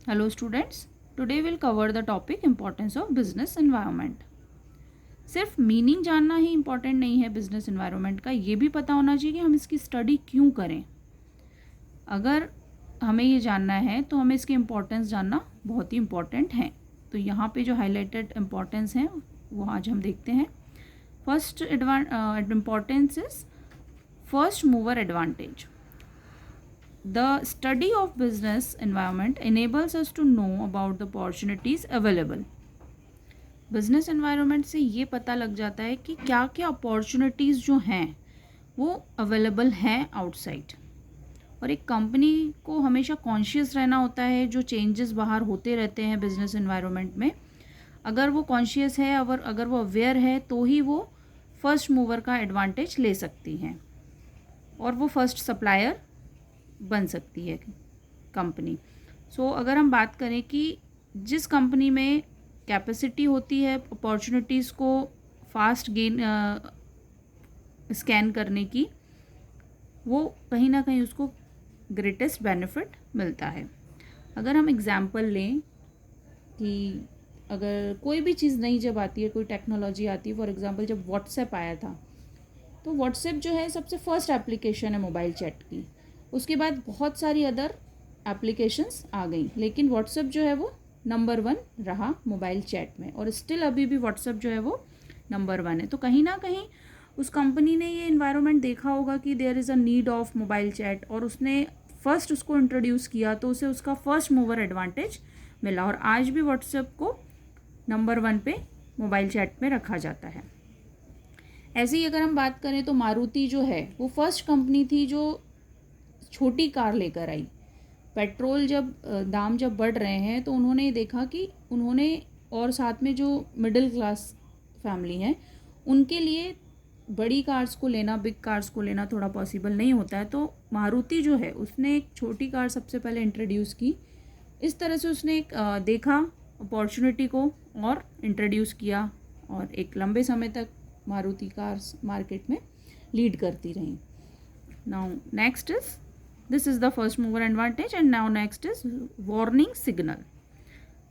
Hello students, today we'll cover the topic importance of business environment. सिर्फ meaning जानना ही important नहीं है business environment का, ये भी पता होना चाहिए कि हम इसकी स्टडी क्यों करें। अगर हमें ये जानना है तो हमें इसकी इम्पोर्टेंस जानना बहुत ही इम्पॉर्टेंट है। तो यहाँ पे जो हाईलाइटेड इम्पॉर्टेंस हैं वो आज हम देखते हैं। First importance is first mover advantage. The study of business environment enables us to know about the opportunities available. Business environment से ये पता लग जाता है कि क्या क्या अपॉर्चुनिटीज़ जो हैं वो अवेलेबल हैं आउटसाइड। और एक कंपनी को हमेशा कॉन्शियस रहना होता है, जो चेंजेस बाहर होते रहते हैं बिजनेस एनवायरनमेंट में। अगर वो कॉन्शियस है और अगर वो अवेयर है तो ही वो फर्स्ट मूवर का एडवांटेज ले सकती हैं और वो फर्स्ट सप्लायर बन सकती है कंपनी। सो अगर हम बात करें कि जिस कंपनी में कैपेसिटी होती है अपॉर्चुनिटीज़ को फास्ट गेन स्कैन करने की, वो कहीं ना कहीं उसको ग्रेटेस्ट बेनिफिट मिलता है। अगर हम एग्जांपल लें कि अगर कोई भी चीज़ नई जब आती है, कोई टेक्नोलॉजी आती है, फॉर एग्जांपल जब व्हाट्सएप आया था तो व्हाट्सएप जो है सबसे फर्स्ट एप्लीकेशन है मोबाइल चैट की। उसके बाद बहुत सारी अदर एप्लीकेशंस आ गई, लेकिन व्हाट्सएप जो है वो नंबर 1 रहा मोबाइल चैट में, और स्टिल अभी भी व्हाट्सएप जो है वो नंबर 1 है। तो कहीं ना कहीं उस कंपनी ने ये इन्वायरमेंट देखा होगा कि there is a need of mobile chat, और उसने फर्स्ट उसको इंट्रोड्यूस किया, तो उसे उसका फर्स्ट मूवर एडवांटेज मिला, और आज भी व्हाट्सएप को नंबर 1 पे मोबाइल चैट में रखा जाता है। ऐसे ही अगर हम बात करें तो मारुति जो है वो फर्स्ट कंपनी थी जो छोटी कार लेकर आई। पेट्रोल दाम जब बढ़ रहे हैं तो उन्होंने देखा कि उन्होंने, और साथ में जो मिडिल क्लास फैमिली है उनके लिए बड़ी कार्स को लेना, बिग कार्स को लेना थोड़ा पॉसिबल नहीं होता है, तो मारुति जो है उसने एक छोटी कार सबसे पहले इंट्रोड्यूस की। इस तरह से उसने एक देखा अपॉर्चुनिटी को और इंट्रोड्यूस किया, और एक लंबे समय तक मारुति कार्स मार्केट में लीड करती रही। Now next is, this is the first mover advantage, and now next is warning signal.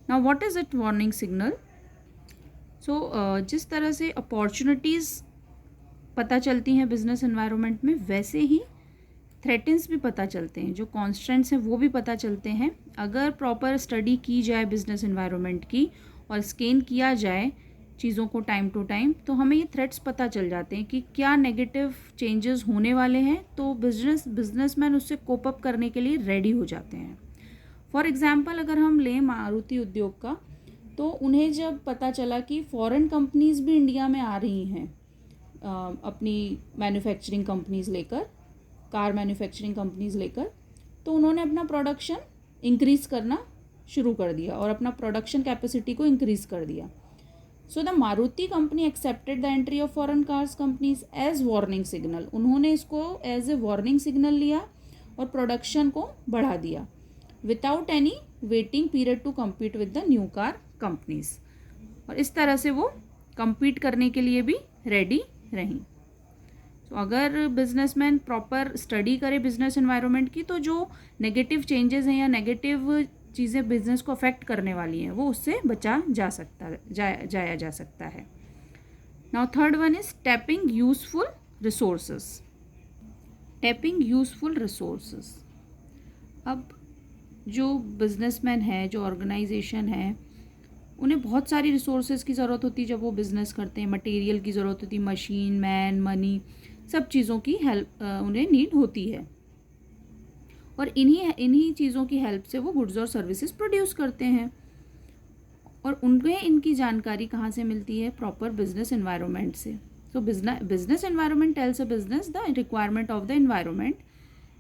Now what is it warning signal? So जिस तरह से अपॉर्चुनिटीज़ पता चलती हैं बिजनेस एनवायरनमेंट में, वैसे ही थ्रेटन्स भी पता चलते हैं, जो कॉन्स्टेंट्स हैं वो भी पता चलते हैं। अगर प्रॉपर स्टडी की जाए बिजनेस एनवायरनमेंट की और स्कैन किया जाए चीज़ों को टाइम टू टाइम, तो हमें ये थ्रेट्स पता चल जाते हैं कि क्या नेगेटिव चेंजेस होने वाले हैं, तो बिजनेसमैन उससे कोप अप करने के लिए रेडी हो जाते हैं। फॉर एग्जांपल अगर हम लें मारुति उद्योग का, तो उन्हें जब पता चला कि फॉरेन कंपनीज़ भी इंडिया में आ रही हैं अपनी मैन्युफैक्चरिंग कंपनीज़ लेकर, कार मैन्युफैक्चरिंग कंपनीज़ लेकर, तो उन्होंने अपना प्रोडक्शन इंक्रीज़ करना शुरू कर दिया और अपना प्रोडक्शन कैपेसिटी को इंक्रीज़ कर दिया। So the Maruti company accepted the entry of foreign cars companies as warning signal. उन्होंने इसको एज ए वार्निंग सिग्नल लिया और प्रोडक्शन को बढ़ा दिया without any waiting period to compete with the new car companies, और इस तरह से वो कम्पीट करने के लिए भी रेडी रहीं। तो अगर बिजनेसमैन प्रॉपर स्टडी करे बिजनेस एनवायरनमेंट की, तो जो नेगेटिव चेंजेस हैं या नेगेटिव चीज़ें बिजनेस को अफेक्ट करने वाली हैं वो उससे बचा जाया जा सकता है। Now third one is tapping useful resources. Tapping useful resources, अब जो बिजनेसमैन है, जो ऑर्गेनाइजेशन है, उन्हें बहुत सारी रिसोर्सेज की ज़रूरत होती है जब वो बिज़नेस करते हैं। मटेरियल की ज़रूरत होती है, मशीन, मैन, मनी, सब चीज़ों की हेल्प उन्हें नीड होती है, और इन्हीं चीज़ों की हेल्प से वो गुड्स और सर्विसेज प्रोड्यूस करते हैं। और उन्हें इनकी जानकारी कहाँ से मिलती है? प्रॉपर बिजनेस एनवायरनमेंट से। सो business environment tales a business the requirement of the environment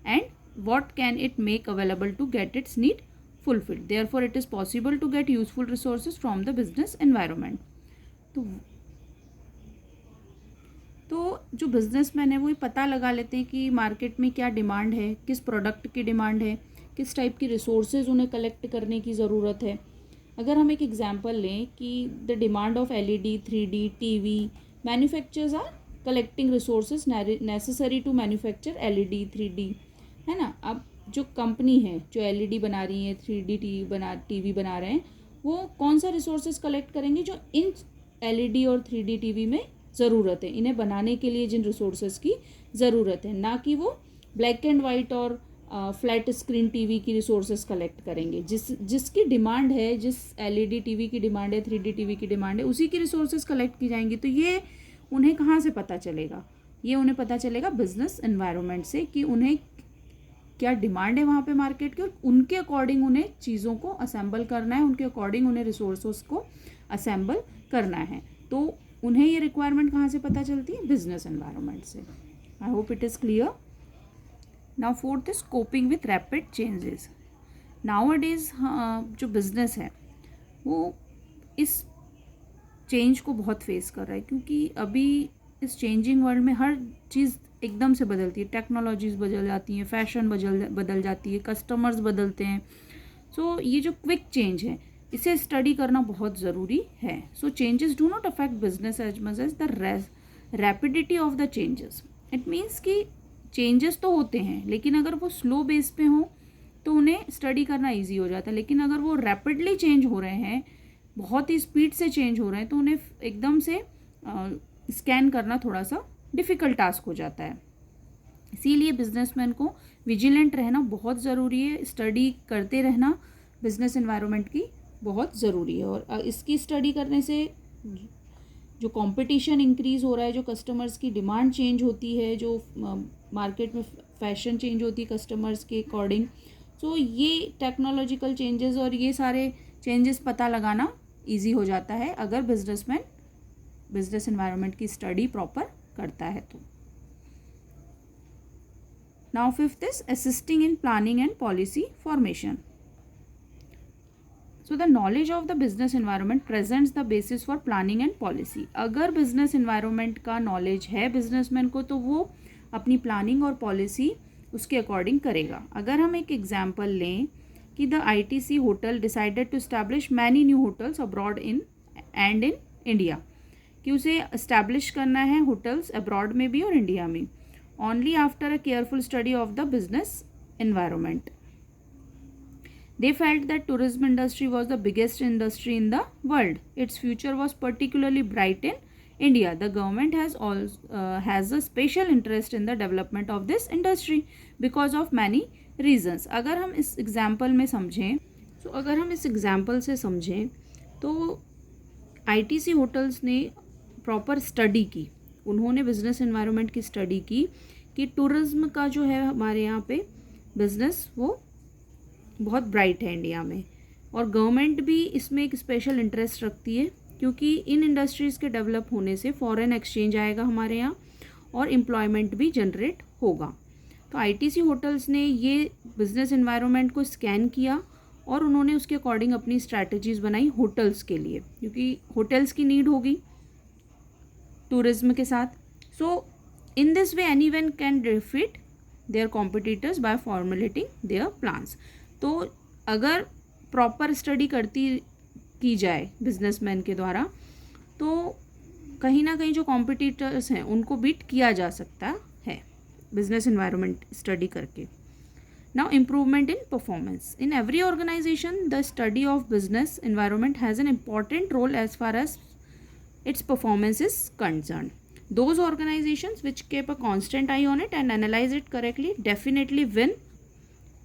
and what can it make available to get its need fulfilled. Therefore it is possible to get useful resources from the business environment. तो जो businessman है वो ये पता लगा लेते हैं कि मार्केट में क्या डिमांड है, किस प्रोडक्ट की डिमांड है, किस टाइप की रिसोर्सेज उन्हें कलेक्ट करने की ज़रूरत है। अगर हम एक एग्जांपल लें कि the demand of LED, 3D, TV, manufacturers are collecting resources necessary to manufacture LED, 3D, है ना। अब जो कंपनी है जो एलईडी बना रही है, 3D टीवी बना रहे हैं, वो कौन सा रिसोर्सेज कलेक्ट करेंगे जो इन एलईडी और 3D टीवी में ज़रूरत है, इन्हें बनाने के लिए जिन रिसोर्सेज की ज़रूरत है, ना कि वो ब्लैक एंड वाइट और फ्लैट स्क्रीन टीवी की रिसोर्सेज कलेक्ट करेंगे। जिसकी डिमांड है, जिस एलईडी टीवी की डिमांड है, 3D टीवी की डिमांड है, उसी की रिसोर्सेज कलेक्ट की जाएंगी। तो ये उन्हें कहाँ से पता चलेगा? ये उन्हें पता चलेगा बिजनेस एनवायरनमेंट से, कि उन्हें क्या डिमांड है वहाँ पे मार्केट की, और उनके अकॉर्डिंग उन्हें चीज़ों को असेंबल करना है, उनके अकॉर्डिंग उन्हें रिसोर्सेज को असेंबल करना है। तो उन्हें ये रिक्वायरमेंट कहाँ से पता चलती है? बिजनेस एनवायरनमेंट से। I hope it is clear. Now fourth is coping with rapid changes. Nowadays जो बिजनेस है वो इस चेंज को बहुत फेस कर रहा है, क्योंकि अभी इस चेंजिंग वर्ल्ड में हर चीज़ एकदम से बदलती है। टेक्नोलॉजीज़ बदल जाती हैं, फैशन बदल जाती है, कस्टमर्स बदलते हैं। सो ये जो क्विक चेंज है, इसे स्टडी करना बहुत ज़रूरी है। So changes do not affect business as much as the rapidity of the changes. It means कि चेंजेस तो होते हैं, लेकिन अगर वो स्लो बेस पे हों तो उन्हें स्टडी करना ईजी हो जाता है। लेकिन अगर वो रैपिडली चेंज हो रहे हैं, बहुत ही स्पीड से चेंज हो रहे हैं, तो उन्हें एकदम से स्कैन करना थोड़ा सा डिफ़िकल्ट टास्क हो जाता है। इसीलिए बिजनेसमैन को विजिलेंट रहना बहुत ज़रूरी है। स्टडी करते रहना बिजनेस एनवायरनमेंट की बहुत ज़रूरी है। और इसकी स्टडी करने से जो कंपटीशन इंक्रीज़ हो रहा है, जो कस्टमर्स की डिमांड चेंज होती है, जो मार्केट में फैशन चेंज होती है कस्टमर्स के अकॉर्डिंग, तो ये टेक्नोलॉजिकल चेंजेस और ये सारे चेंजेस पता लगाना ईजी हो जाता है अगर बिजनेसमैन बिजनेस एनवायरनमेंट की स्टडी प्रॉपर करता है तो। Now fifth is assisting in planning and policy formation. So the knowledge of the business environment presents the basis for planning and policy. अगर बिजनेस एनवायरनमेंट का नॉलेज है businessman को, तो वो अपनी प्लानिंग और पॉलिसी उसके अकॉर्डिंग करेगा। अगर हम एक एग्जाम्पल लें कि the ITC hotel decided to establish many new hotels abroad in India, कि उसे इस्टेब्लिश करना है होटल्स अब्रॉड में भी और इंडिया में, only after a careful study of the business environment. They felt that tourism industry was the biggest industry in the world. Its future was particularly bright in India. The government has a special interest in the development of this industry because of many reasons. अगर हम इस example में समझें, तो अगर हम इस example से समझें तो ITC होटल्स ने प्रॉपर स्टडी की, उन्होंने बिजनेस एनवायरनमेंट की स्टडी की कि टूरिज्म का जो है हमारे यहाँ पे बिजनेस वो बहुत ब्राइट है इंडिया में, और गवर्नमेंट भी इसमें एक स्पेशल इंटरेस्ट रखती है, क्योंकि इन इंडस्ट्रीज़ के डेवलप होने से फॉरेन एक्सचेंज आएगा हमारे यहाँ और एम्प्लॉयमेंट भी जनरेट होगा। तो ITC होटल्स ने ये बिजनेस एनवायरनमेंट को स्कैन किया और उन्होंने उसके अकॉर्डिंग अपनी स्ट्रैटेजीज़ बनाई होटल्स के लिए, क्योंकि होटल्स की नीड होगी टूरिज्म के साथ। So in this way anyone can defeat their competitors by formulating their plans. तो अगर प्रॉपर स्टडी की जाए बिजनेसमैन के द्वारा, तो कहीं ना कहीं जो कॉम्पिटिटर्स हैं उनको बीट किया जा सकता है बिजनेस एनवायरनमेंट स्टडी करके। Now improvement in performance. In every organisation the study of business environment has an important role as far as its performance is concerned. Those organizations which keep a constant eye on it and analyze it correctly definitely win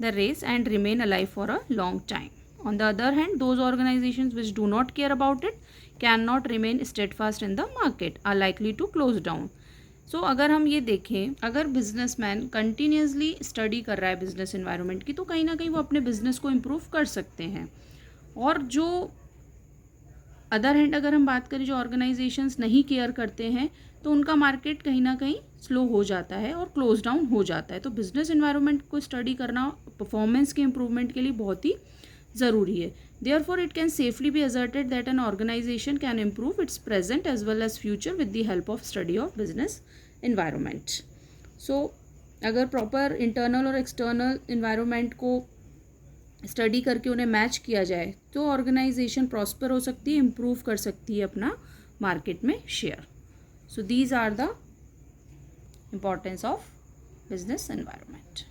the race and remain alive for a long time. On the other hand, those organizations which do not care about it cannot remain steadfast in the market, are likely to close down. So अगर हम ये देखें, अगर businessman continuously study कर रहा है business environment की, तो कहीं ना कहीं वो अपने बिजनेस को इम्प्रूव कर सकते हैं। और जो अदर हैंड अगर हम बात करें, जो ऑर्गेनाइजेशंस नहीं केयर करते हैं, तो उनका मार्केट कहीं ना कहीं स्लो हो जाता है और क्लोज डाउन हो जाता है। तो बिजनेस एनवायरनमेंट को स्टडी करना परफॉर्मेंस के इम्प्रूवमेंट के लिए बहुत ही ज़रूरी है। Therefore, it can safely be asserted that an organization can improve its present as well as future with the help of study of business environment. So, अगर proper internal और external environment को study करके उन्हें match किया जाए, तो organisation prosper हो सकती है, इम्प्रूव कर सकती है अपना मार्केट में share. So these are the importance of business environment.